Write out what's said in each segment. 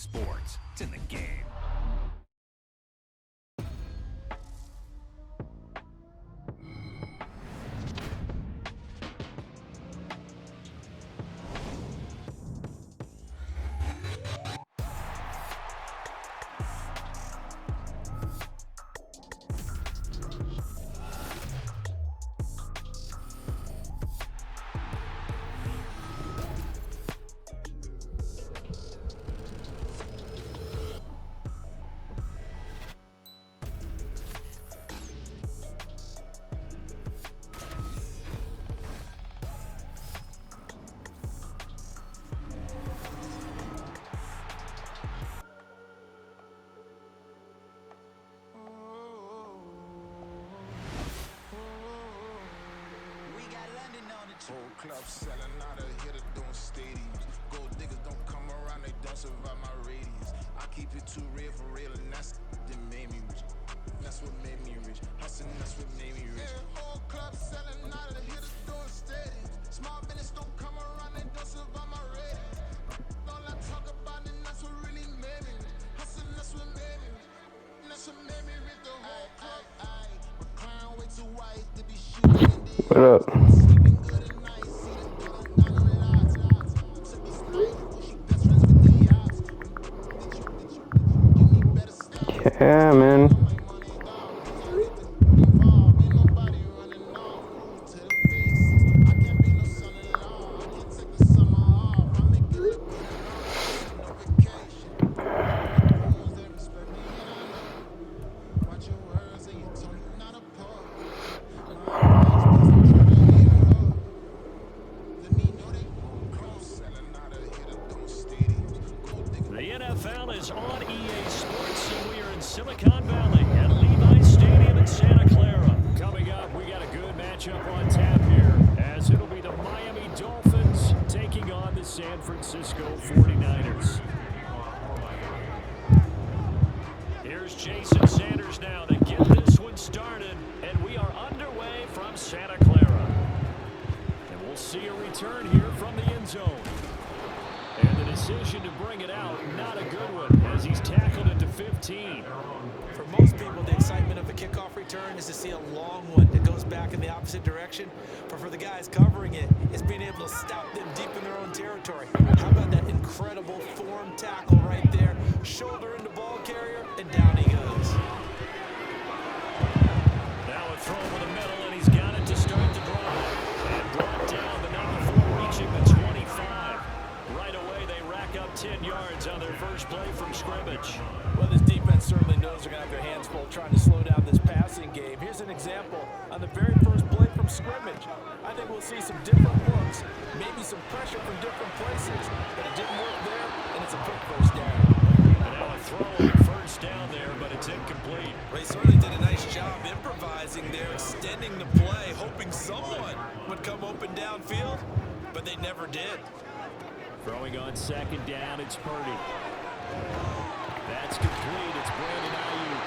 sports. It's in the game. Whole club selling out of here to doing stadiums. Gold diggers don't come around, they don't survive my radius. I keep it too real for real, and that's that made me rich. That's what made me rich. Hustling, that's what made me rich. Yeah, whole club selling out of here to doing stadiums. Small business don't come around, they don't survive my radius. All I talk about it, that's what really made me rich. Hustling, that's what made me rich. That's what made me rich. The whole club. My clown way too white to be shooting in the What up? Yeah, man. The NFL is on EA Sports, and we are in Silicon Valley at Levi's Stadium in Santa Clara. Coming up, we got a good matchup on tap here, as it'll be the Miami Dolphins taking on the San Francisco 49ers. Here's Jason Sanders now to get this one started, and we are underway from Santa Clara. And we'll see a return here from the end zone. And the decision to bring it out, not a good one, as he's tackled it to 15. For most people, the excitement of a kickoff return is to see a long one that goes back in the opposite direction. But for the guys covering it, it's being able to stop them deep in their own territory. How about that incredible form tackle right there? Shoulder into ball carrier, and down he goes. Now a throw over the middle, and he's got it to start the drive. And brought down the number 4, reaching the 25. Right away, they rack up 10 yards on their first play from scrimmage. Well, this defense certainly knows they're going to have their hands full trying to slow down this passing game. Here's an example. On the very first play from scrimmage, I think we'll see some different looks, maybe some pressure from different places, but it didn't work there, and it's a quick first down. And now a throw on first down there, but it's incomplete. They certainly did a nice job improvising there, extending the play, hoping someone would come open downfield, but they never did. Throwing on second down, it's Purdy. That's complete. It's Brandon Ayuk.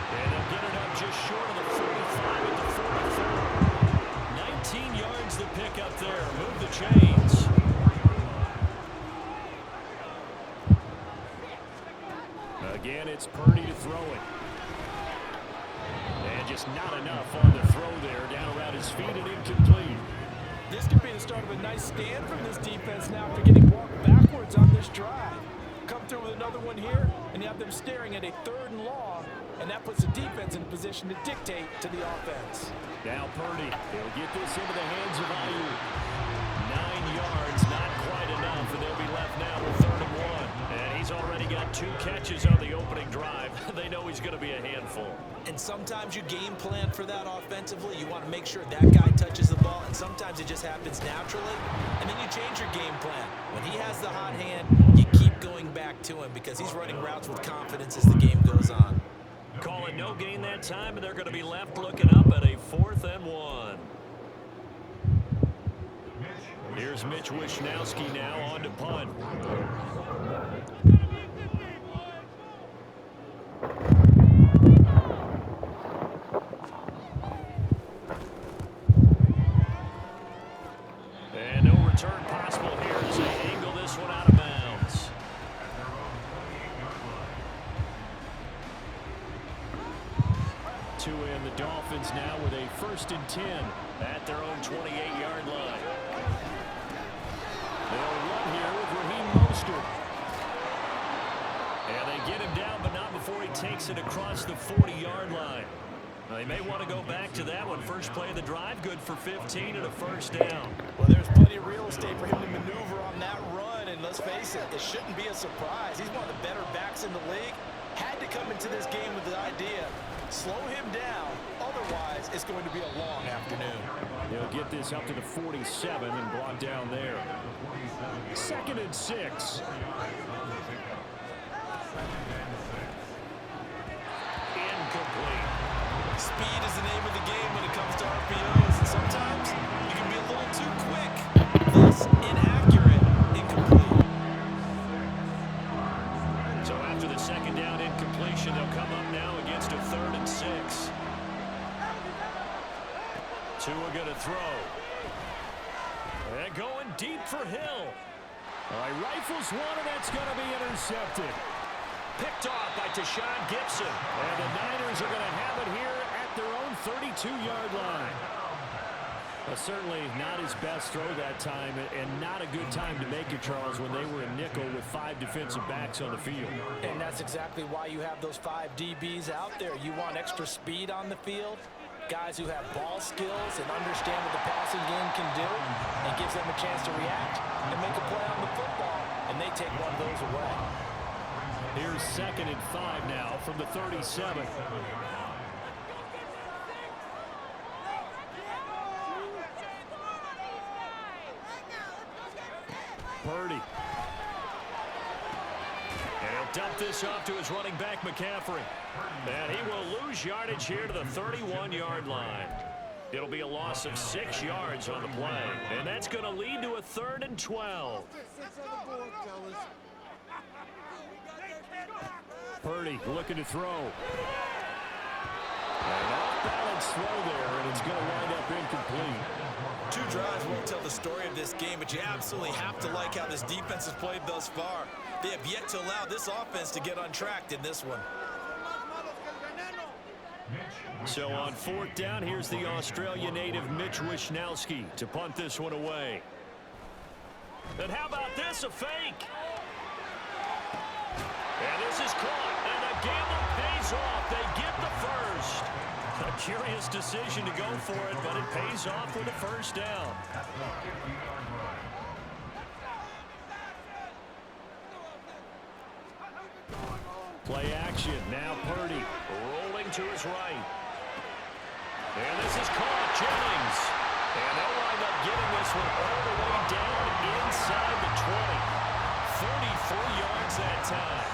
And they'll get it up just short of the 45 at the 44. 19 yards the pick up there. Move the chains. Again, it's Purdy to throw it. And just not enough on the throw there. Down around his feet and incomplete. This could be the start of a nice stand from this defense now after getting walked backwards on this drive. Come through with another one here, and you have them staring at a 3rd and long, and that puts the defense in a position to dictate to the offense. Now Purdy, he'll get this into the hands of Ayuk. 9 yards, not quite enough, and they'll be left now with 3rd and 1. And he's already got 2 catches on the opening drive. They know he's going to be a handful. And sometimes you game plan for that offensively. You want to make sure that guy touches the ball, and sometimes it just happens naturally. And then you change your game plan. When he has the hot hand, you keep going back to him because he's running routes with confidence as the game goes on. Call it no gain that time, and they're going to be left looking up at a 4th and 1. Here's Mitch Wishnowski now on to punt. And no return possible here as they angle this one out of bounds. 1st and 10 at their own 28-yard line. They'll run here with Raheem Mostert. And they get him down, but not before he takes it across the 40-yard line. They may want to go back to that one. First play of the drive, good for 15 and a 1st down. Well, there's plenty of real estate for him to maneuver on that run, and let's face it, it shouldn't be a surprise. He's one of the better backs in the league. Had to come into this game with the idea, slow him down, otherwise it's going to be a long afternoon. He'll get this up to the 47 and brought down there. 2nd and 6. Incomplete. Speed is the name of the game when it comes to RPOs, and sometimes you can be a little too quick, thus inaccurate, incomplete. So after the 2nd down incompletion, they'll come up now against a 3rd and 6. Tua going to throw. And going deep for Hill. All right, rifles one, and that's going to be intercepted. Picked off by Tashawn Gibson. And the Niners are going to have it here at their own 32-yard line. Well, certainly not his best throw that time, and not a good time to make it, Charles, when they were in nickel with 5 defensive backs on the field. And that's exactly why you have those 5 DBs out there. You want extra speed on the field, guys who have ball skills and understand what the passing game can do, and gives them a chance to react and make a play on the football, and they take one of those away. Here's 2nd and 5 now from the 37. Purdy. And he'll dump this off to his running back, McCaffrey. And he will lose yardage here to the 31-yard line. It'll be a loss of 6 yards on the play. And that's going to lead to a 3rd and 12. Purdy looking to throw. An off-balance throw there, and it's going to wind up incomplete. 2 drives won't tell the story of this game, but you absolutely have to like how this defense has played thus far. They have yet to allow this offense to get untracked in this one. So on 4th down, here's the Australia native Mitch Wishnowsky to punt this one away. And how about this, a fake? And this is caught, and the gamble pays off. They get the first. A curious decision to go for it, but it pays off with a 1st down. Play action. Now Purdy rolling to his right. And this is caught. Jennings. And they'll wind up getting this one all the way down inside the 20. 33 yards that time.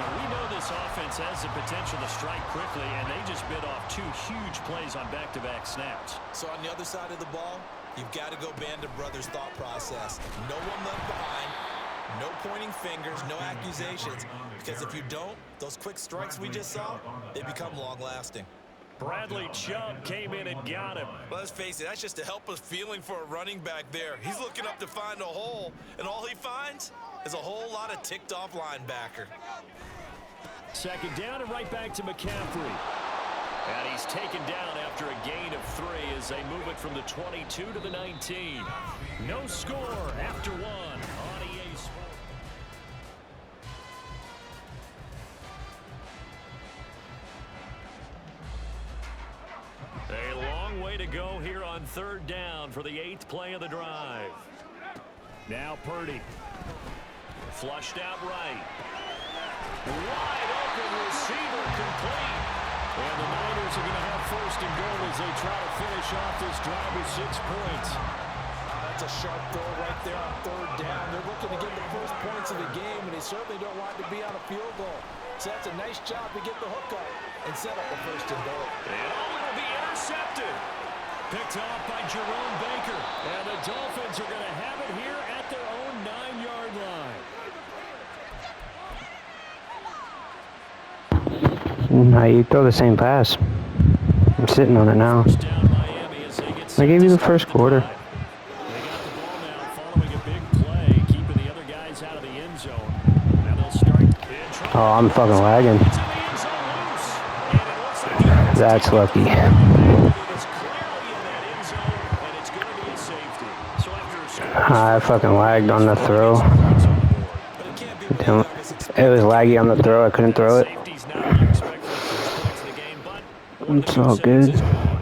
We know this offense has the potential to strike quickly, and they just bit off 2 huge plays on back-to-back snaps. So on the other side of the ball, you've got to go Band of Brothers thought process. No one left behind, no pointing fingers, no accusations. Because if you don't, those quick strikes we just saw, they become long-lasting. Bradley Chubb came in and got him. Let's face it, that's just a helpless feeling for a running back there. He's looking up to find a hole, and all he finds is a whole lot of ticked-off linebacker. 2nd down and right back to McCaffrey. And he's taken down after a gain of 3 as they move it from the 22 to the 19. No score after 1 on EA Sports. A long way to go here on 3rd down for the 8th play of the drive. Now Purdy. Flushed out right. Wide open receiver complete. And the Niners are going to have 1st and goal as they try to finish off this drive with 6 points. That's a sharp throw right there on 3rd down. They're looking to get the first points of the game, and they certainly don't want to be on a field goal. So that's a nice job to get the hook up and set up the 1st and goal. And it'll be intercepted. Picked off by Jerome Baker. And the Dolphins are going to have it here at their own 9-yard line. Now you throw the same pass. I'm sitting on it now. I gave you the 1st quarter. They got the ball now following a big play, keeping the other guys out of the end zone. Now they'll start in trouble. Oh, I'm fucking lagging. It's in the end zone loose. And it looks like That's lucky. it's clear I fucking lagged on the throw. But it can't be what Damn. any of us It expected. was laggy on the throw. I couldn't throw it. Safety's not what you expect for the first points of the game, but one of the It's all goose eggs good. is gone.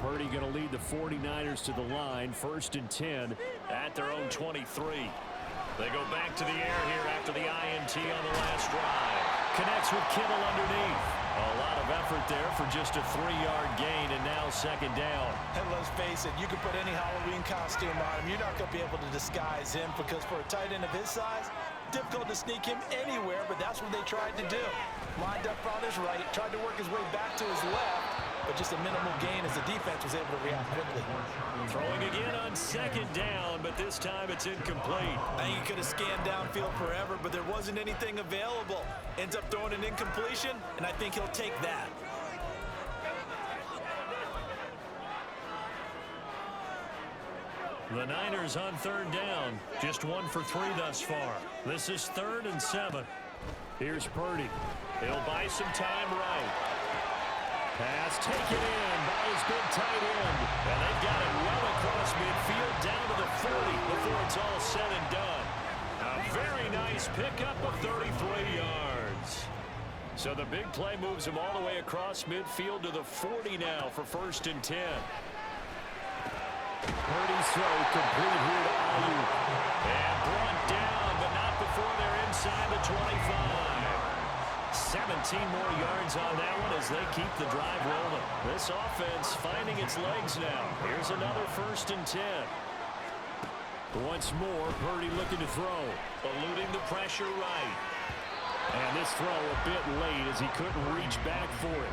Purdy going to lead the 49ers to the line, 1st and 10 at their own 23. They go back to the air here after the INT on the last drive. Connects with Kittle underneath. A lot of effort there for just a 3-yard gain, and now 2nd down. And let's face it, you can put any Halloween costume on him. You're not going to be able to disguise him because for a tight end of his size, difficult to sneak him anywhere, but that's what they tried to do. Lined up on his right, tried to work his way back to his left, but just a minimal gain as the defense was able to react quickly. Throwing again on 2nd down, but this time it's incomplete. I think he could have scanned downfield forever, but there wasn't anything available. Ends up throwing an incompletion, and I think he'll take that. The Niners on 3rd down. Just 1 for 3 thus far. This is 3rd and 7. Here's Purdy. He'll buy some time right. Pass taken in by his big tight end. And they've got it well across midfield down to the 40 before it's all said and done. A very nice pickup of 33 yards. So the big play moves him all the way across midfield to the 40 now for 1st and 10. Purdy's throw complete here to Ayuk. And brought down, but not before they're inside the 25. 17 more yards on that one as they keep the drive rolling. This offense finding its legs now. Here's another 1st and 10. Once more, Purdy looking to throw. Eluding the pressure right. And this throw a bit late as he couldn't reach back for it.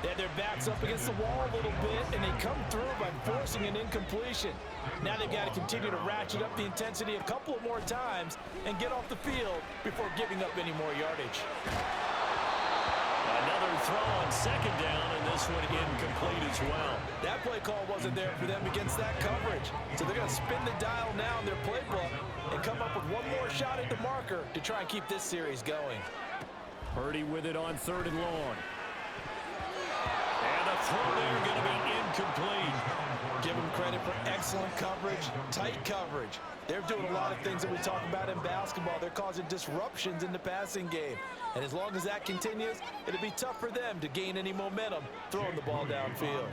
They had their backs up against the wall a little bit, and they come through by forcing an incompletion. Now they've got to continue to ratchet up the intensity a couple of more times and get off the field before giving up any more yardage. Another throw on 2nd down, and this one incomplete as well. That play call wasn't there for them against that coverage. So they're going to spin the dial now in their playbook and come up with one more shot at the marker to try and keep this series going. Purdy with it on 3rd and long. And a throw there going to be incomplete. Give them credit for excellent coverage, tight coverage. They're doing a lot of things that we talk about in basketball. They're causing disruptions in the passing game. And as long as that continues, it'll be tough for them to gain any momentum throwing the ball downfield.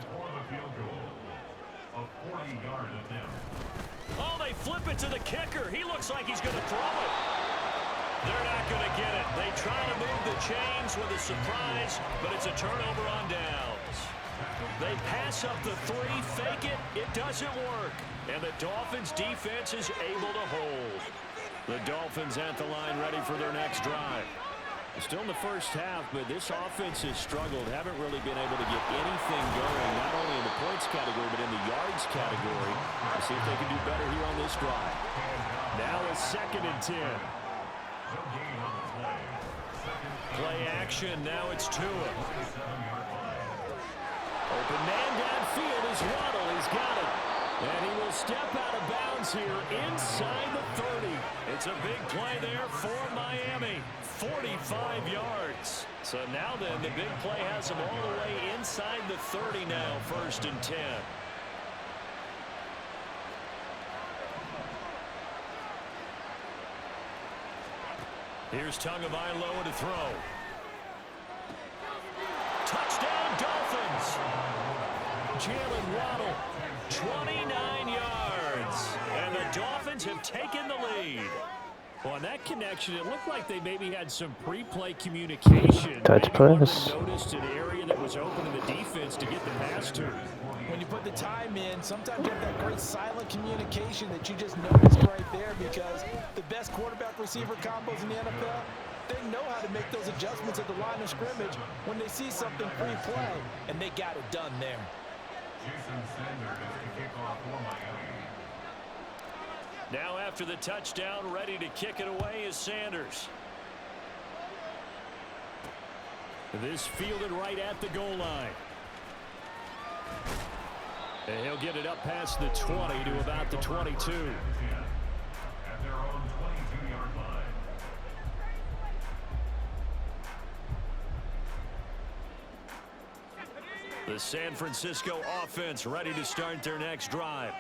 Oh, they flip it to the kicker. He looks like he's going to throw it. They're not going to get it. They try to move the chains with a surprise, but it's a turnover on downs. They pass up the 3, fake it. It doesn't work. And the Dolphins' defense is able to hold. The Dolphins at the line ready for their next drive. Still in the first half, but this offense has struggled. Haven't really been able to get anything going, not only in the points category, but in the yards category. We'll see if they can do better here on this drive. Now it's 2nd and 10. Play action. Now it's Tua. Open man downfield is Waddle. He's got it. And he will step out of bounds here inside the 30. It's a big play there for Miami. 45 yards. So now then, the big play has them all the way inside the 30 now, 1st and 10. Here's Tagovailoa to throw. Touchdown, Dolphins. Jalen Waddle, 29 yards. And the Dolphins have taken the lead. Well, on that connection, it looked like they maybe had some pre-play communication. Touch pass. Noticed an area that was open in the defense to get the pass to. When you put the time in, sometimes you have that great silent communication that you just noticed right there, because the best quarterback-receiver combos in the NFL, they know how to make those adjustments at the line of scrimmage when they see something pre-play, and they got it done there. Now after the touchdown, ready to kick it away is Sanders. This fielded right at the goal line. And he'll get it up past the 20 to about the 22. The San Francisco offense ready to start their next drive.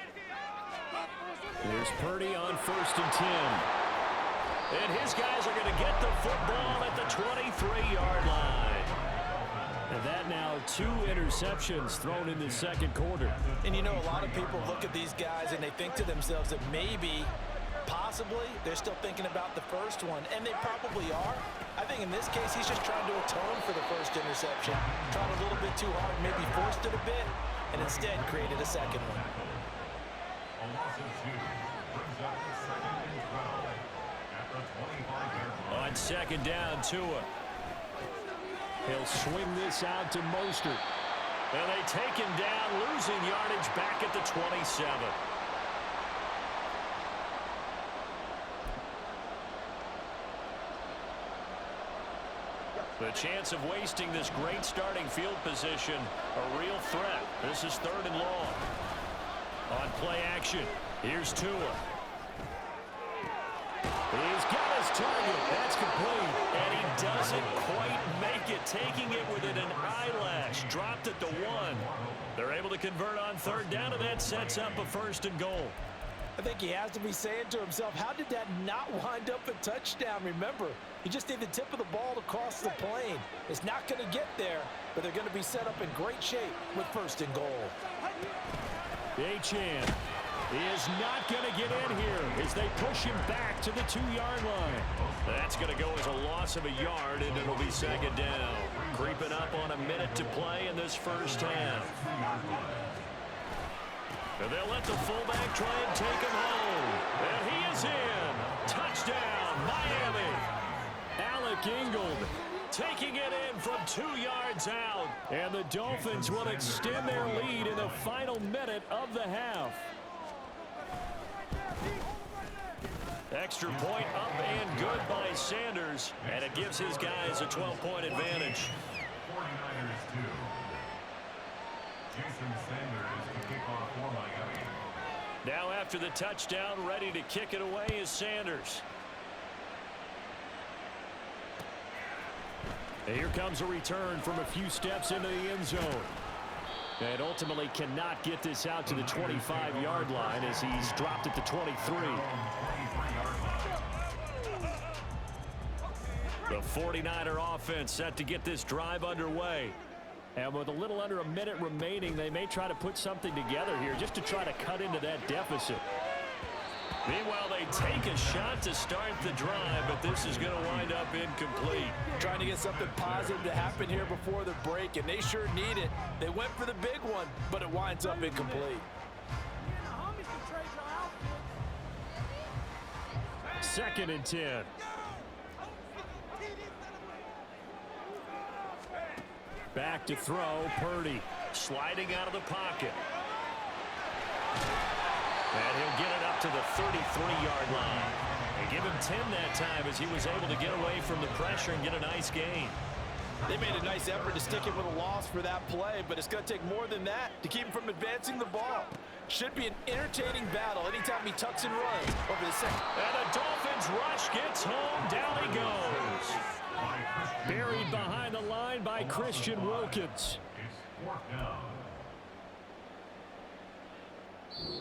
Here's Purdy on 1st and 10. And his guys are going to get the football at the 23-yard line. And that now 2 interceptions thrown in the second quarter. And you know, a lot of people look at these guys and they think to themselves that maybe, possibly, they're still thinking about the first one. And they probably are. I think in this case, he's just trying to atone for the first interception. Tried a little bit too hard, maybe forced it a bit, and instead created a second one. On 2nd down, Tua. He'll swing this out to Mostert. And they take him down, losing yardage back at the 27. The chance of wasting this great starting field position, a real threat. This is 3rd and long. On play action, here's Tua. He's got his target. That's complete. And he doesn't quite make it, taking it within an eyelash. Dropped at the 1. They're able to convert on 3rd down, and that sets up a 1st and goal. I think he has to be saying to himself, how did that not wind up a touchdown? Remember, you just need the tip of the ball to cross the plane. It's not going to get there, but they're going to be set up in great shape with 1st and goal. Achane is not going to get in here as they push him back to the 2-yard line. That's going to go as a loss of a yard, and it'll be 2nd down. Creeping up on a minute to play in this first half. And they'll let the fullback try and take him home. And he is in. Touchdown, Miami. Alec Ingold taking it in from 2 yards out. And the Dolphins will extend their lead in the final minute of the half. Extra point up and good by Sanders. And it gives his guys a 12-point advantage. 49ers 2. Jason Sanders to kick off for Miami. Now after the touchdown, ready to kick it away is Sanders. And here comes a return from a few steps into the end zone. And ultimately cannot get this out to the 25-yard line as he's dropped at the 23. The 49er offense set to get this drive underway. And with a little under a minute remaining, they may try to put something together here just to try to cut into that deficit. Meanwhile, they take a shot to start the drive, but this is going to wind up incomplete. Trying to get something positive to happen here before the break, and they sure need it. They went for the big one, but it winds up incomplete. 2nd and 10. Back to throw, Purdy sliding out of the pocket. And he'll get it up to the 33-yard line. They give him 10 that time as he was able to get away from the pressure and get a nice gain. They made a nice effort to stick it with a loss for that play, but it's going to take more than that to keep him from advancing the ball. Should be an entertaining battle anytime he tucks and runs over the second. And the Dolphins rush gets home. Down he goes. Buried behind the line by Christian Wilkins.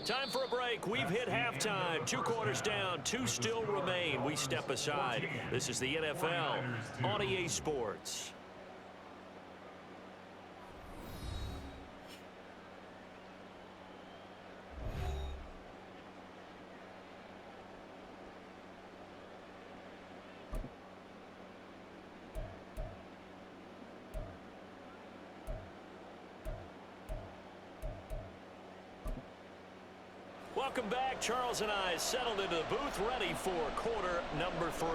Time for a break. We've hit halftime. 2 quarters down. 2 still remain. We step aside. This is the NFL on EA Sports. Welcome back. Charles and I settled into the booth ready for quarter number 3.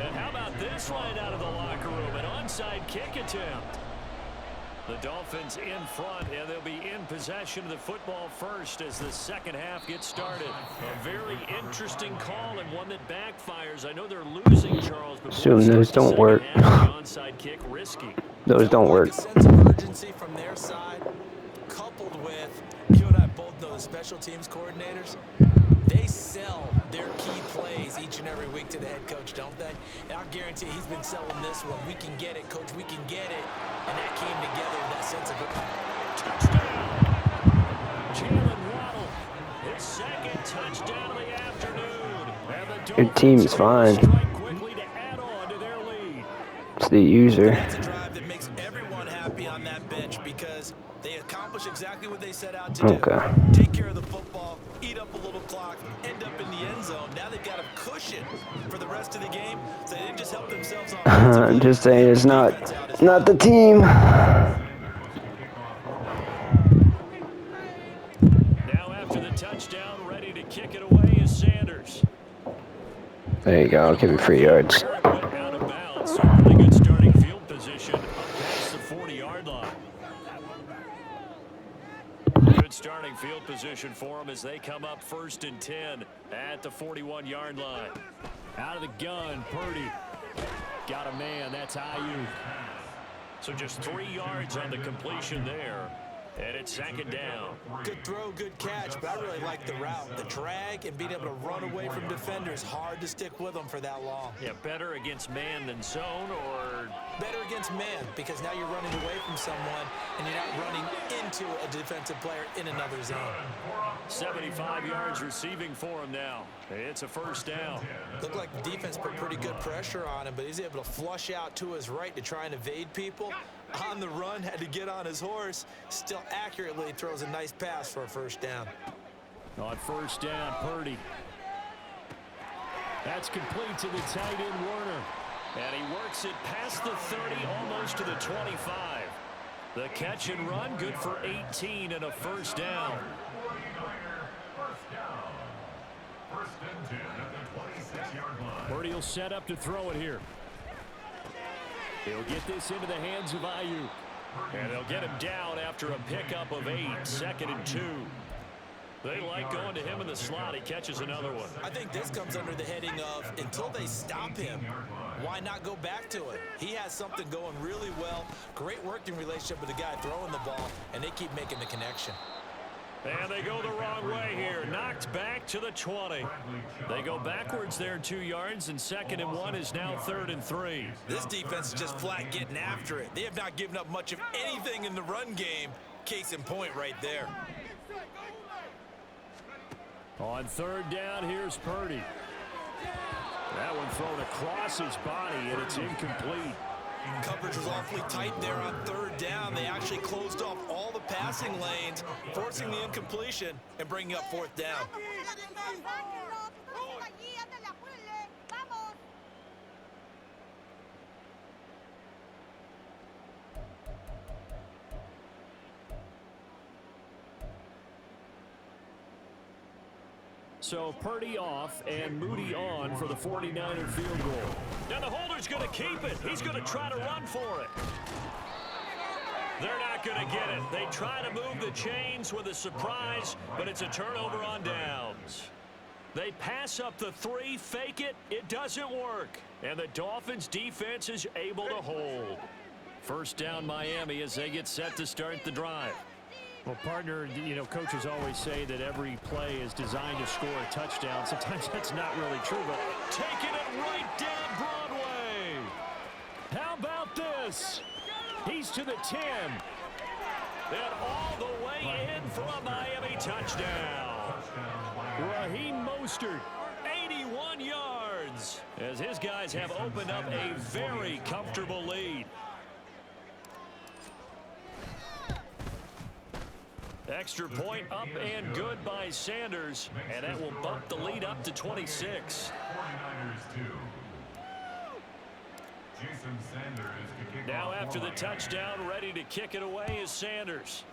And how about this line out of the locker room? An onside kick attempt. The Dolphins in front, and they'll be in possession of the football first as the second half gets started. A very interesting call and one that backfires. I know they're losing, Charles, but assume those don't work. Onside kick risky. Those don't work. A sense of urgency from their side, coupled with, you and I both know the special teams coordinators, they sell their key plays each and every week to the head coach, don't they? And I guarantee he's been selling this one. We can get it, coach, we can get it. And that came together in that sense of Touchdown. Jalen Waddle, his second touchdown of the afternoon. And the Your team's fine. strike quickly to add on to their lead. It's the user. That's a drive that makes everyone happy on that bench because they accomplish exactly what they set out to do. Okay. Take care of the football, eat up a little clock, end up in the end zone. Now they've got a cushion for the rest of the game, so they didn't just help themselves on. Just saying, it's not the team. Now after the touchdown, ready to kick it away is Sanders. There you go. I'll give you 3 yards. Went out of bounds, so really good starting field position up past the 40-yard line. Good starting field position for them as they come up 1st and 10 at the 41-yard line. Out of the gun, Purdy. Got a man, that's Ayuk. So just 3 yards on the completion there. And it's 2nd down. Good throw, good catch, but I really like the route. The drag and being able to run away from defenders. Hard to stick with them for that long. Yeah, better against man than zone, or better against man because now you're running away from someone and you're not running into a defensive player in another zone. 75 yards receiving for him now. It's a 1st down. Looked like the defense put pretty good pressure on him, but he's able to flush out to his right to try and evade people. On the run, had to get on his horse. Still accurately throws a nice pass for a 1st down. On 1st down, Purdy. That's complete to the tight end, Warner. And he works it past the 30, almost to the 25. The catch and run, good for 18 and a 1st down. 1st and 10 at the 26-yard line. Purdy will set up to throw it here. He'll get this into the hands of Ayuk. And they'll get him down after a pickup of 8, 2nd and 2. They like going to him in the slot. He catches another one. I think this comes under the heading of until they stop him, why not go back to it? He has something going really well. Great working relationship with the guy throwing the ball, and they keep making the connection. And they go the wrong way here. Knocked back to the 20. They go backwards there 2 yards, and 2nd and 1 is now 3rd and 3. This defense is just flat getting after it. They have not given up much of anything in the run game. Case in point right there. On 3rd down, here's Purdy. That one thrown across his body, and it's incomplete. Coverage was awfully tight there on 3rd down. They actually closed off all the passing lanes, forcing the incompletion and bringing up 4th down. So Purdy off and Moody on for the 49er field goal. Now the holder's going to keep it. He's going to try to run for it. They're not going to get it. They try to move the chains with a surprise, but it's a turnover on downs. They pass up the 3, fake it. It doesn't work. And the Dolphins defense is able to hold. 1st down Miami as they get set to start the drive. Well, partner, you know, coaches always say that every play is designed to score a touchdown. Sometimes that's not really true, but taking it right down Broadway. How about this? He's to the 10. And all the way in for a Miami touchdown. Raheem Mostert, 81 yards, as his guys have opened up a very comfortable lead. Extra point up and good by Sanders, and that will bump the lead up to 26. 49ers 2. Jason Sanders to kick Now off after the one. touchdown, ready to kick it away is Sanders.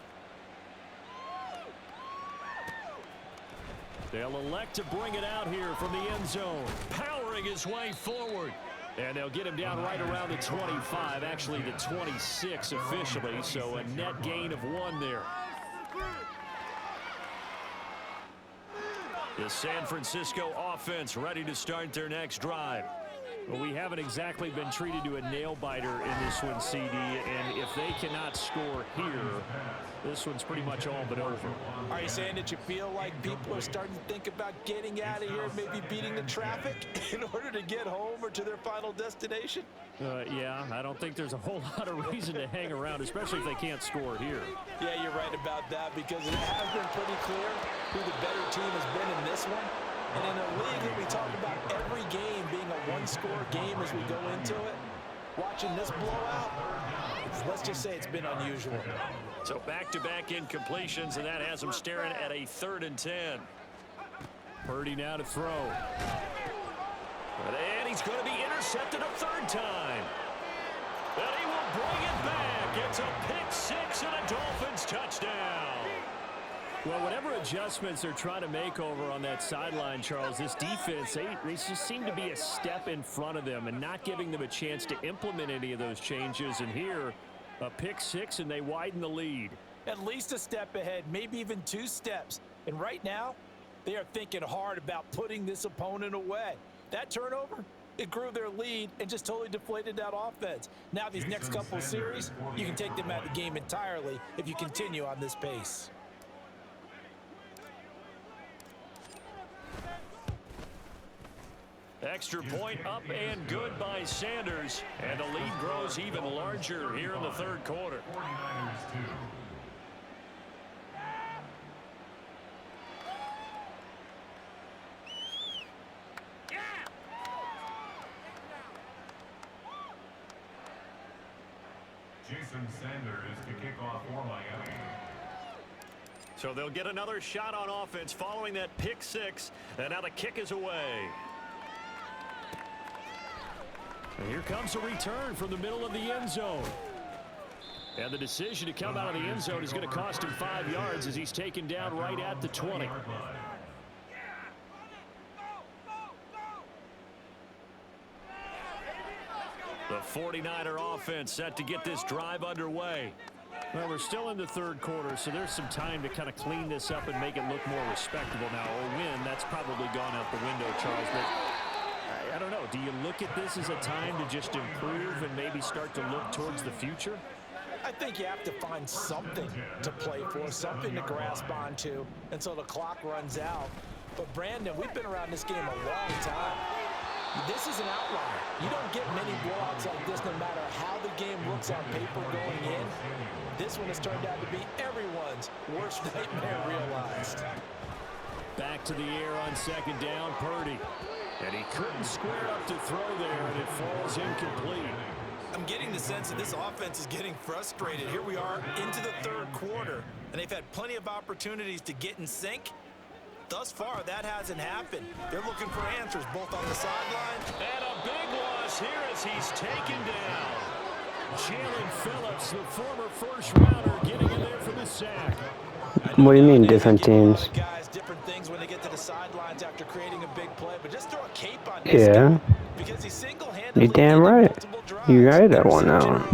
They'll elect to bring it out here from the end zone, powering his way forward. And they'll get him down right around the 25, actually the 26 officially, so a net gain of 1 there. The San Francisco offense ready to start their next drive. Well, we haven't exactly been treated to a nail-biter in this one, CD, and if they cannot score here, this one's pretty much all but over. Are you saying that you feel like people are starting to think about getting out of here, maybe beating the traffic in order to get home or to their final destination? Yeah, I don't think there's a whole lot of reason to hang around, especially if they can't score here. Yeah, you're right about that, because it has been pretty clear who the better team has been in this one. And in a league that we talk about every game being a one-score game as we go into it, watching this blowout, let's just say it's been unusual. So back-to-back incompletions, and that has them staring at a 3rd and 10. Purdy now to throw. And he's going to be intercepted a 3rd time. And he will bring it back. It's a pick-6 and a Dolphins touchdown. Well, whatever adjustments they're trying to make over on that sideline, Charles, this defense, they just seem to be a step in front of them and not giving them a chance to implement any of those changes. And here, a pick-6, and they widen the lead. At least a step ahead, maybe even 2 steps. And right now, they are thinking hard about putting this opponent away. That turnover, it grew their lead and just totally deflated that offense. Now these next couple of series, you can take them out of the game entirely if you continue on this pace. Extra point up and good by Sanders. And the lead grows even larger here in the 3rd quarter. 49ers 2. Jason Sanders to kick off for Miami. So they'll get another shot on offense following that pick-6. And now the kick is away. And here comes a return from the middle of the end zone. And the decision to come out of the end zone is going to cost him 5 yards as he's taken down right at the 20. The 49er offense set to get this drive underway. Well, we're still in the 3rd quarter, so there's some time to kind of clean this up and make it look more respectable. Now, a win, that's probably gone out the window, Charles, but I don't know. Do you look at this as a time to just improve and maybe start to look towards the future? I think you have to find something to play for, something to grasp onto until the clock runs out. But, Brandon, we've been around this game a long time. This is an outlier. You don't get many blowouts like this no matter how the game looks on paper going in. This one has turned out to be everyone's worst nightmare realized. Back to the air on 2nd down, Purdy. And he couldn't square up to throw there, and it falls incomplete. I'm getting the sense that this offense is getting frustrated. Here we are into the 3rd quarter, and they've had plenty of opportunities to get in sync. Thus far, that hasn't happened. They're looking for answers both on the sideline. And a big loss here as he's taken down. Jalen Phillips, the former 1st-rounder, getting in there for the sack. What do you mean, different teams? Guys, different things when they get to the sidelines after creating a big play, but just throw a cape on this Yeah. guy because he single-handedly You're damn right. You right that one now.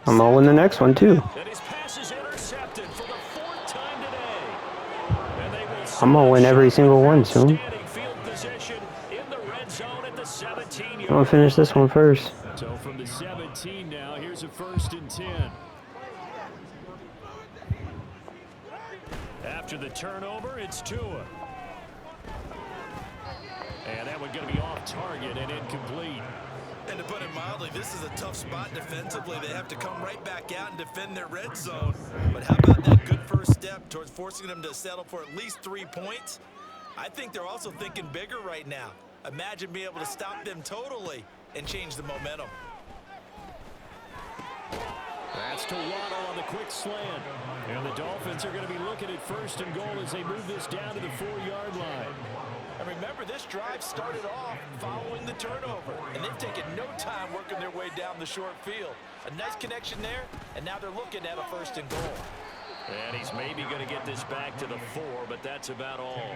I'm gonna win the next one too. And his pass is intercepted for the 4th time today. And they will I'm gonna win every single one soon. standing field position in the red zone at the 17-yard. I'm gonna finish this one first. So from the 17 now, here's a 1st and 10. After the turnover, it's Tua. And that one going to be off target and incomplete. And to put it mildly, this is a tough spot defensively. They have to come right back out and defend their red zone. But how about that good first step towards forcing them to settle for at least 3 points? I think they're also thinking bigger right now. Imagine being able to stop them totally and change the momentum. That's to Waddle on the quick slant. And the Dolphins are going to be looking at 1st and goal as they move this down to the 4-yard line. And remember, this drive started off following the turnover, and they've taken no time working their way down the short field. A nice connection there, and now they're looking at a 1st and goal. And he's maybe going to get this back to the 4, but that's about all.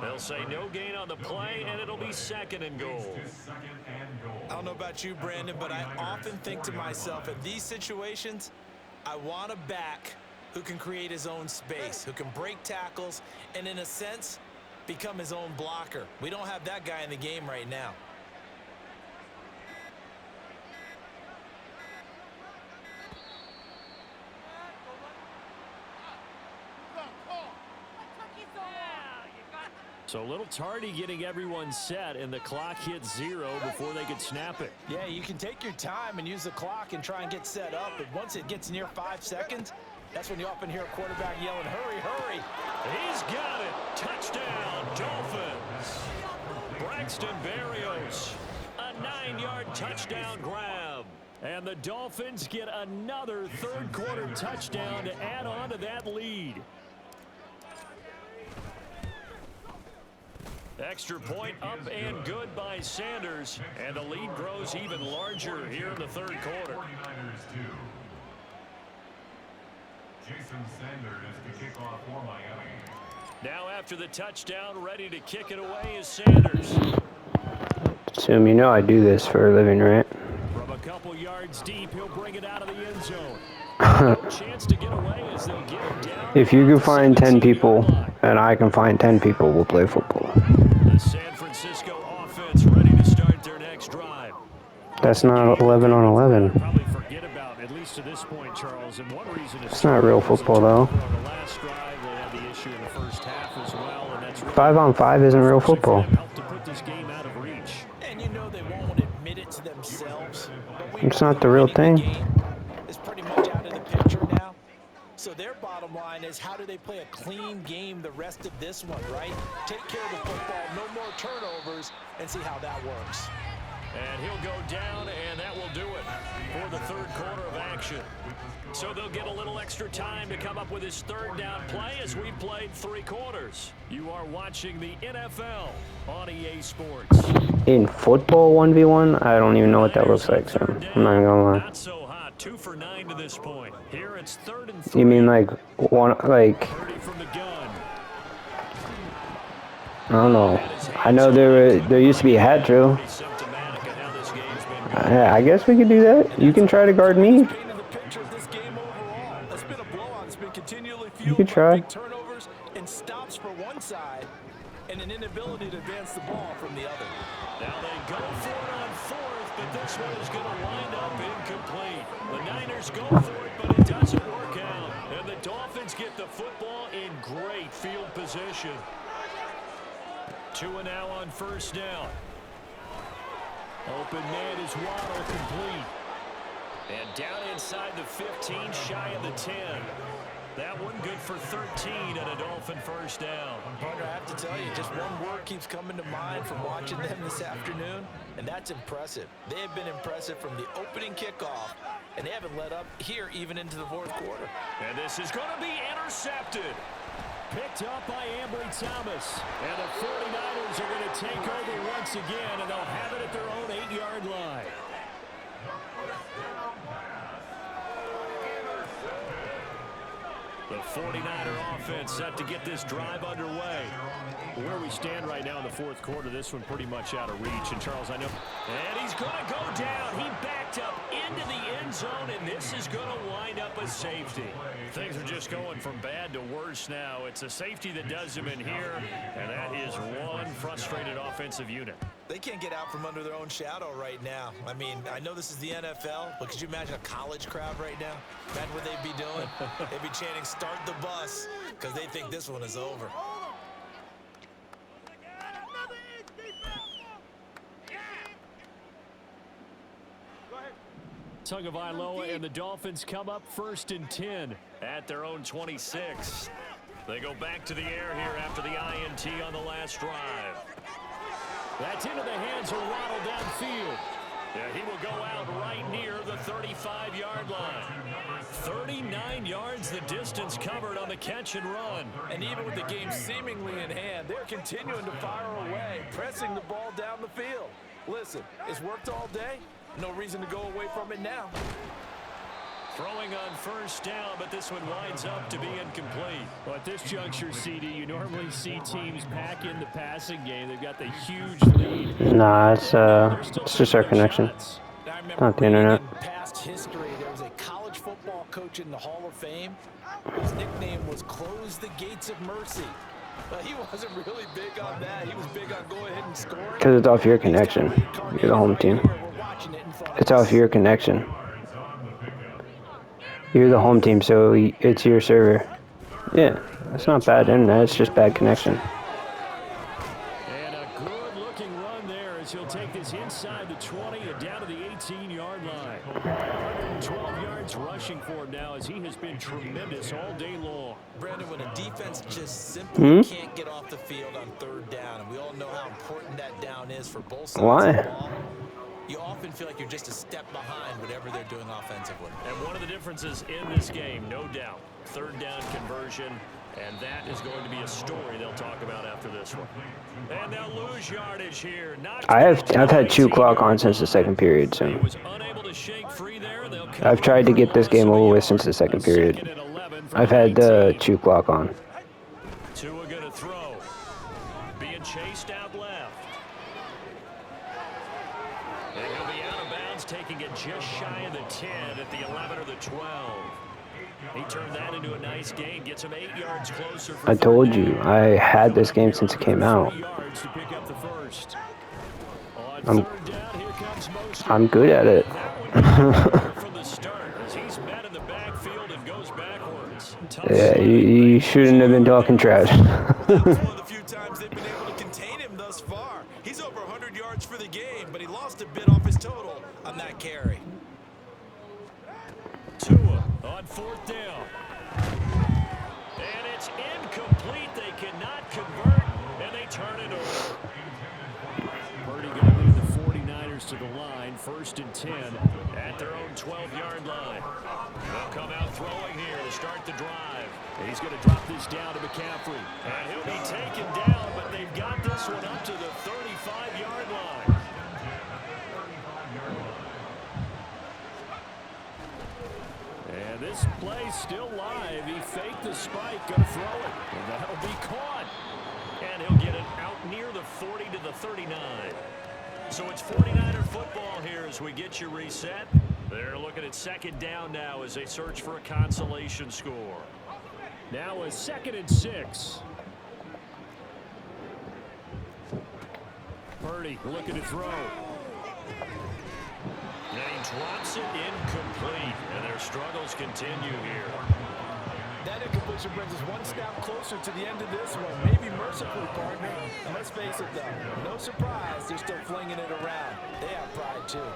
They'll say no gain on the play, and it'll be 2nd and goal. I don't know about you, Brandon, but I often think to myself, in these situations, I want a back who can create his own space, who can break tackles, and in a sense, become his own blocker. We don't have that guy in the game right now. So a little tardy getting everyone set, and the clock hits 0 before they could snap it. Yeah, you can take your time and use the clock and try and get set up, but once it gets near 5 seconds, that's when you often hear a quarterback yelling, hurry, hurry. He's got it. Touchdown, Dolphins. Braxton Berrios, a 9-yard touchdown grab. And the Dolphins get another third-quarter touchdown to add on to that lead. Extra point up and good by Sanders, and the lead grows even larger here in the third quarter. 49ers 2. Jason Sanders to kick off for Miami. Now after the touchdown, ready to kick it away is Sanders. Assume you know I do this for a living, right? From a couple yards deep, he'll bring it out of the end zone. No chance to get away as they'll get it down. If you can find 10 people and I can find 10 people, we'll play football. The San Francisco offense ready to start their next drive. That's not 11 on 11. Probably forget about, at least to this point, Charles. And one reason is It's not real football, though. on the last drive, they had the issue in the first half as well, and that's 5 on 5 isn't real football. helped to put this game out of reach. And you know they won't admit it to themselves. But we It's know not the real winning thing. game is pretty much out of the picture now. So their bottom line is, how do they play a clean game the rest of this one, right? Take care of the football, no more turnovers, and see how that works. And he'll go down, and that will do it for the third quarter of action. So they'll get a little extra time to come up with his third down play as we played 3 quarters. You are watching the NFL on EA Sports. In football 1v1, I don't even know what that looks like, so I'm not even gonna lie. Not so hot. 2 for 9 to this point. Here it's 3rd and 3. You mean like one, like, 30 from the gun. I don't know. I know there used to be a hat drill. Symptomatic of how this game's been going. I guess we could do that. You can try to guard me. Painting the picture of this game overall. It's been a blowout. It's been continually You fueled could by try. big turnovers and stops for one side and an inability to advance the ball from the other. Now they go for it on 4th, but this one is going to wind up incomplete. The Niners go for it, but it doesn't work out. And the Dolphins get the football in great field position. 2 and now on 1st down. Open man is Waddle, complete. And down inside the 15, shy of the 10. That one good for 13 and a Dolphin 1st down. Partner, I have to tell you, just one word keeps coming to mind from watching them this afternoon, and that's impressive. They have been impressive from the opening kickoff, and they haven't let up here even into the 4th quarter. And this is going to be intercepted. Picked up by Ambry Thomas. And the 49ers are going to take over once again, and they'll have it at their own 8-yard line. The 49er offense set to get this drive underway. Where we stand right now in the 4th quarter, this one pretty much out of reach. And Charles, I know. And he's going to go down. He backed up into the end zone, and this is going to wind up a safety. Things are just going from bad to worse now. It's a safety that does him in here, and that is one frustrated offensive unit. They can't get out from under their own shadow right now. I mean, I know this is the NFL, but could you imagine a college crowd right now? Imagine what they'd be doing. They'd be chanting, "Start the bus," because they think this one is over. Tagovailoa and the Dolphins come up 1st and 10 at their own 26. They go back to the air here after the INT on the last drive. That's into the hands of Waddle downfield. Yeah, he will go out right near the 35-yard line. 39 yards the distance covered on the catch and run. And even with the game seemingly in hand, they're continuing to fire away, pressing the ball down the field. Listen, it's worked all day. No reason to go away from it now. Throwing on 1st down, but this one winds up to be incomplete. Well, at this juncture, CD, you normally see teams pack in the passing game. They've got the huge lead. Nah, it's just our connection. Not the internet. In past history, there was a college football coach in the Hall of Fame whose nickname was Close the Gates of Mercy. But he wasn't really big on that. He was big on go ahead and score. Because it's off your connection. You're the home team. It's off your connection. You're the home team, so it's your server. Yeah, it's not bad internet, it's just bad connection. this inside the 20 and down to the 18-yard line. 112 yards rushing for him now as he has been tremendous all day long. Brandon, when a defense just simply can't get off the field on third down, and we all know how important that down is for both sides of the ball, you often feel like you're just a step behind whatever they're doing offensively. And one of the differences in this game, no doubt, third down conversion, and that is going to be a story they'll talk about after this one. And they'll lose yardage here. I've had 2 clock on since the second period, so I've tried to get this game over with since the second period. I've had 2 clock on. Tua gonna throw. Being chased out left. And he'll be out of bounds, taking it just shy of the 10 at the 11 or the 12. He turned that into a nice gain, gets him 8 yards closer. I told you, I had this game since it came out. I'm good at it. Yeah, you shouldn't have been talking trash. That was one of the few times they've been able to contain him thus far. He's over 100 yards for the game, but he lost a bit off his total on that carry. Tua on 4th down. And it's incomplete. They cannot convert, and they turn it over. Purdy going to lead the 49ers to the line, 1st and 10 at their own 12-yard line. They'll come out throwing here to start the drive. And he's going to drop this down to McCaffrey. And he'll be taken down, but they've got this one up to the 35-yard line. And this play's still live. He faked the spike, going to throw it. And that'll be caught. And he'll get it out near the 40 to the 39. So it's 49er football here as we get you reset. They're looking at 2nd down now as they search for a consolation score. Now a 2nd and 6. Purdy looking to throw. And he drops it incomplete, and their struggles continue here. That incompletion brings us one step closer to the end of this one. Maybe mercifully, partner. And let's face it, though, no surprise, they're still flinging it around. They have pride, too.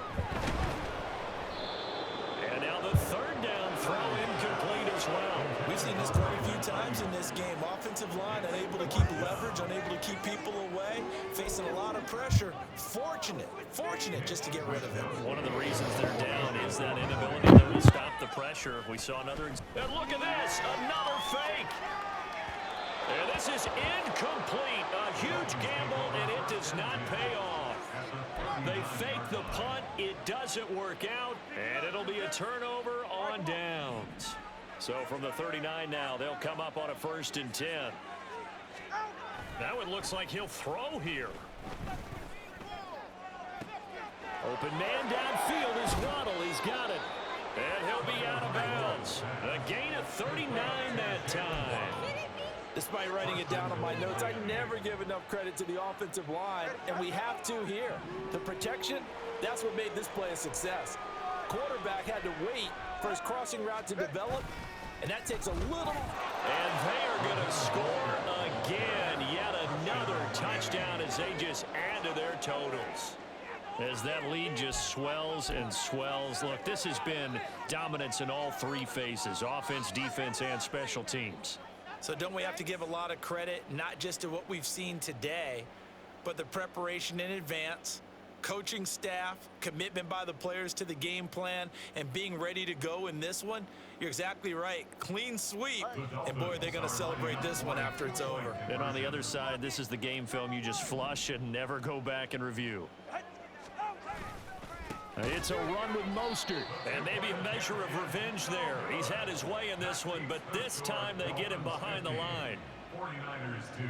And now the 3rd down throw incomplete as well. We've seen this quite a few times in this game. Offensive line unable to keep leverage, unable to keep people away, facing a lot of pressure. Fortunate just to get rid of it. One of the reasons they're down is that inability to really stop the pressure. We saw another. And look at this, another fake. And this is incomplete. A huge gamble, and it does not pay off. They fake the punt. It doesn't work out, and it'll be a turnover on downs. So from the 39 now, they'll come up on a 1st and 10. Now it looks like he'll throw here. Open man downfield is Waddle. He's got it. And he'll be out of bounds. A gain of 39 that time. Despite writing it down on my notes, I never give enough credit to the offensive line, and we have to here. The protection, that's what made this play a success. Quarterback had to wait for his crossing route to develop, and that takes a little. And they are going to score again. Yet another touchdown as they just add to their totals. As that lead just swells and swells. Look, this has been dominance in all 3 phases, offense, defense, and special teams. So don't we have to give a lot of credit, not just to what we've seen today, but the preparation in advance, coaching staff, commitment by the players to the game plan, and being ready to go in this one? You're exactly right. Clean sweep. And, boy, they're going to celebrate this one after it's over. And on the other side, this is the game film you just flush and never go back and review. It's a run with Mostert, and maybe a measure of revenge there. He's had his way in this one, but this time they get him behind the line. 49ers 2.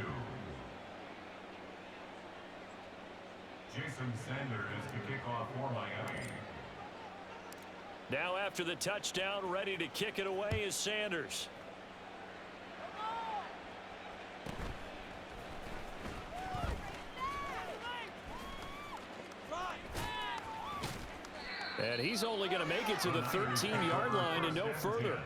Jason Sanders to kick off for Miami. Now after the touchdown, ready to kick it away is Sanders. And he's only going to make it to the 13-yard line and no further.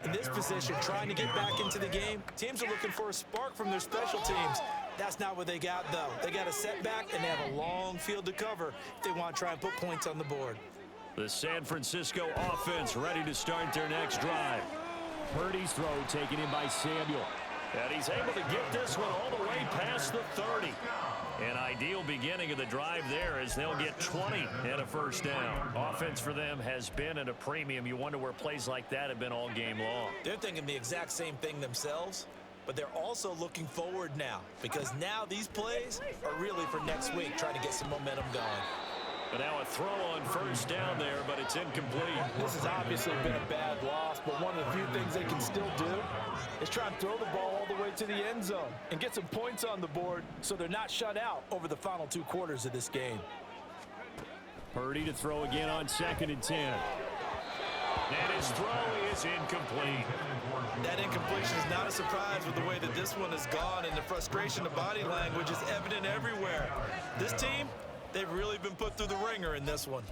In this position, trying to get back into the game, teams are looking for a spark from their special teams. That's not what they got, though. They got a setback, and they have a long field to cover if they want to try and put points on the board. The San Francisco offense ready to start their next drive. Purdy's throw taken in by Samuel. And he's able to get this one all the way past the 30. An ideal beginning of the drive there as they'll get 20 and a first down. Offense for them has been at a premium. You wonder where plays like that have been all game long. They're thinking the exact same thing themselves, but they're also looking forward now because now these plays are really for next week, trying to get some momentum going. But now a throw on first down there, but it's incomplete. This has obviously been a bad loss, but one of the few things they can still do is try and throw the ball all the way to the end zone and get some points on the board so they're not shut out over the final 2 quarters of this game. Purdy to throw again on 2nd and 10. And his throw is incomplete. That incompletion is not a surprise with the way that this one has gone, and the frustration of body language is evident everywhere. This team, they've really been put through the ringer in this one.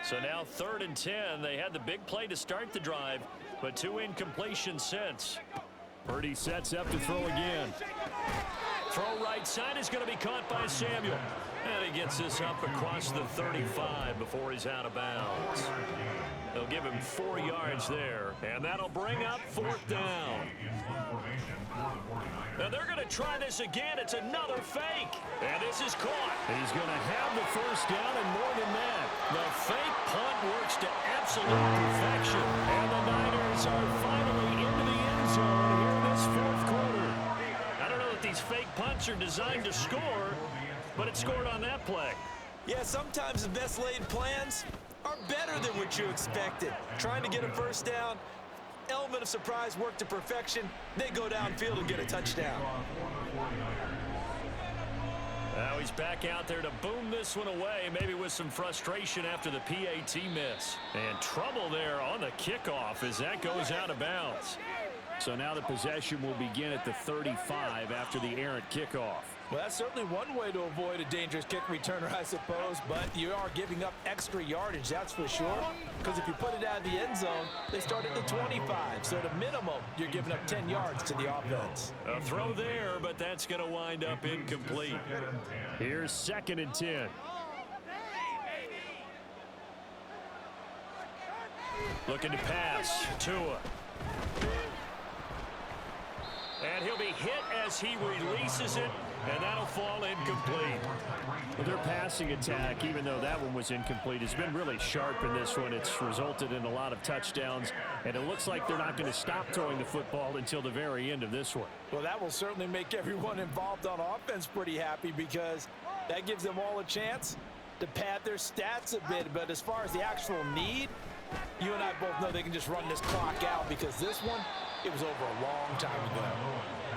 So now 3rd and 10. They had the big play to start the drive, but 2 incompletions since. Purdy sets up to throw again. Throw right side is going to be caught by Samuel. And he gets this up across the 35 before he's out of bounds. They'll give him 4 yards there, and that'll bring up 4th down. Now they're going to try this again. It's another fake, and this is caught. He's going to have the first down, and more than that, the fake punt works to absolute perfection, and the Niners are finally into the end zone here in this 4th quarter. I don't know that these fake punts are designed to score, but it scored on that play. Yeah, sometimes the best laid plans are better than what you expected. Trying to get a first down, element of surprise work to perfection. They go downfield and get a touchdown. Now he's back out there to boom this one away, maybe with some frustration after the PAT miss. And trouble there on the kickoff as that goes out of bounds. So now the possession will begin at the 35 after the errant kickoff. Well, that's certainly one way to avoid a dangerous kick returner, I suppose, but you are giving up extra yardage, that's for sure, because if you put it out of the end zone, they start at the 25, so at a minimum, you're giving up 10 yards to the offense. A throw there, but that's going to wind up incomplete. Here's 2nd and 10. Looking to pass, Tua. And he'll be hit as he releases it, and that'll fall incomplete. Well, their passing attack, even though that one was incomplete, has been really sharp in this one. It's resulted in a lot of touchdowns, and it looks like they're not going to stop throwing the football until the very end of this one. Well, that will certainly make everyone involved on offense pretty happy because that gives them all a chance to pad their stats a bit. But as far as the actual need, you and I both know they can just run this clock out because this one, it was over a long time ago.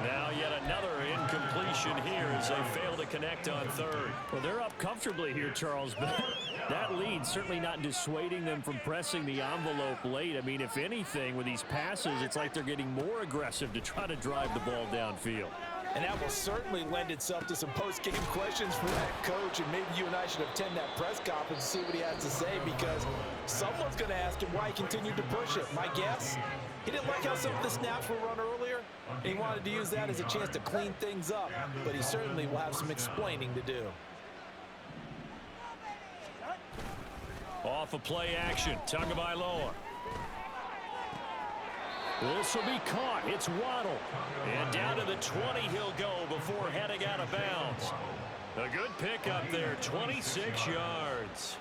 Now yet another incompletion here as they fail to connect on 3rd. Well, they're up comfortably here, Charles, but that lead certainly not dissuading them from pressing the envelope late. I mean, if anything, with these passes, it's like they're getting more aggressive to try to drive the ball downfield. And that will certainly lend itself to some post-game questions for that coach, and maybe you and I should attend that press conference and see what he has to say because someone's going to ask him why he continued to push it. My guess, he didn't like how some of the snaps were run earlier, and he wanted to use that as a chance to clean things up, but he certainly will have some explaining to do. Off of play action, Tagovailoa. This will be caught. It's Waddle. And down to the 20 he'll go before heading out of bounds. A good pickup there, 26 yards.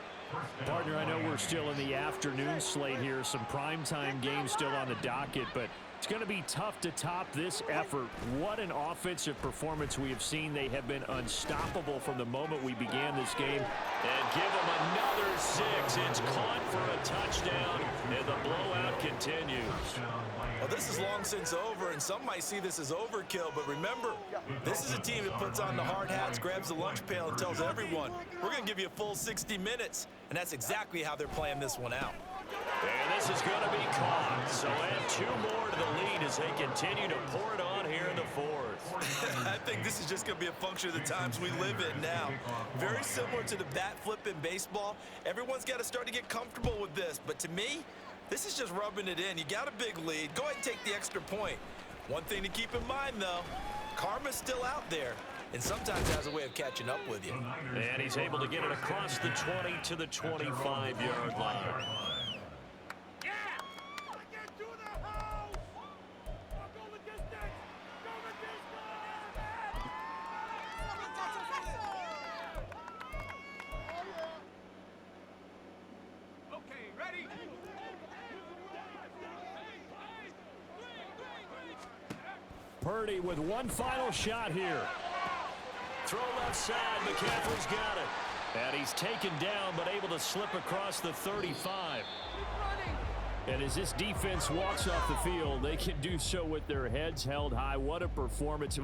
Partner, I know we're still in the afternoon slate here. Some primetime games still on the docket, but it's going to be tough to top this effort. What an offensive performance we have seen. They have been unstoppable from the moment we began this game. And give them another 6. It's caught for a touchdown, and the blowout continues. Well, this is long since over, and some might see this as overkill, but remember, this is a team that puts on the hard hats, grabs the lunch pail, and tells everyone, we're going to give you a full 60 minutes, and that's exactly how they're playing this one out. And pass is going to be caught. So add 2 more to the lead as they continue to pour it on here in the 4th. I think this is just going to be a function of the times we live in now. Very similar to the bat flip in baseball. Everyone's got to start to get comfortable with this. But to me, this is just rubbing it in. You got a big lead. Go ahead and take the extra point. One thing to keep in mind, though, karma's still out there, and sometimes has a way of catching up with you. And he's able to get it across the 20 to the 25-yard line. Purdy with one final shot here. Throw left side. McCaffrey's got it. And he's taken down, but able to slip across the 35. And as this defense walks off the field, they can do so with their heads held high. What a performance.